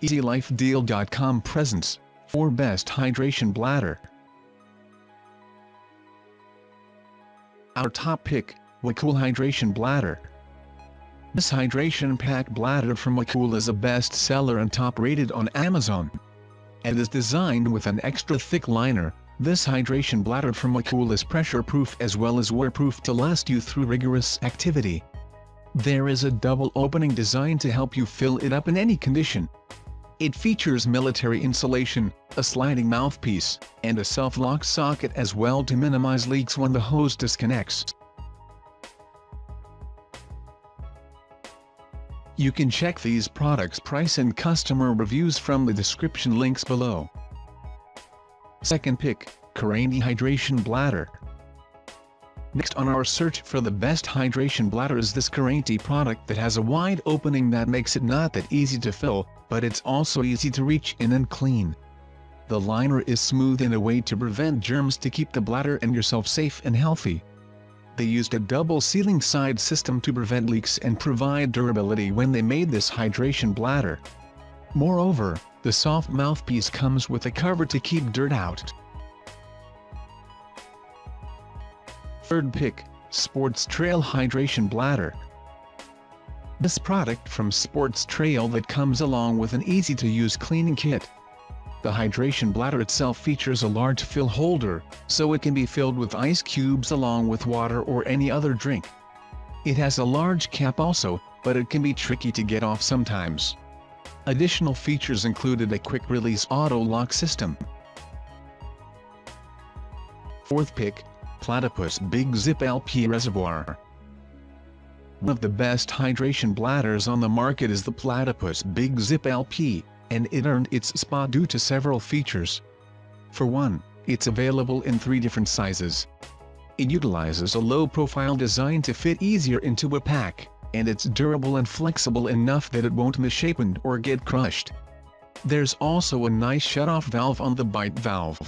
Easylifedeal.com presents 4 Best Hydration Bladder. Our top pick, Wacool Hydration Bladder. This hydration pack bladder from Wacool is a best-seller and top-rated on Amazon. It is designed with an extra thick liner. This hydration bladder from Wacool is pressure-proof as well as waterproof to last you through rigorous activity. There is a double opening designed to help you fill it up in any condition. It features military insulation, a sliding mouthpiece, and a self-lock socket as well to minimize leaks when the hose disconnects. You can check these products' price and customer reviews from the description links below. Second pick, Karimi Hydration Bladder. Next on our search for the best hydration bladder is this Karimi product that has a wide opening that makes it not that easy to fill, but it's also easy to reach in and clean. The liner is smooth in a way to prevent germs to keep the bladder and yourself safe and healthy. They used a double sealing side system to prevent leaks and provide durability when they made this hydration bladder. Moreover, the soft mouthpiece comes with a cover to keep dirt out. Third pick, Sports Trail Hydration Bladder. This product from Sports Trail that comes along with an easy-to-use cleaning kit. The hydration bladder itself features a large fill holder, so it can be filled with ice cubes along with water or any other drink. It has a large cap also, but it can be tricky to get off sometimes. Additional features included a quick-release auto-lock system. Fourth pick, Platypus Big Zip LP Reservoir. One of the best hydration bladders on the market is the Platypus Big Zip LP, and it earned its spot due to several features. For one, it's available in 3 different sizes. It utilizes a low-profile design to fit easier into a pack, and it's durable and flexible enough that it won't misshapen or get crushed. There's also a nice shut-off valve on the bite valve.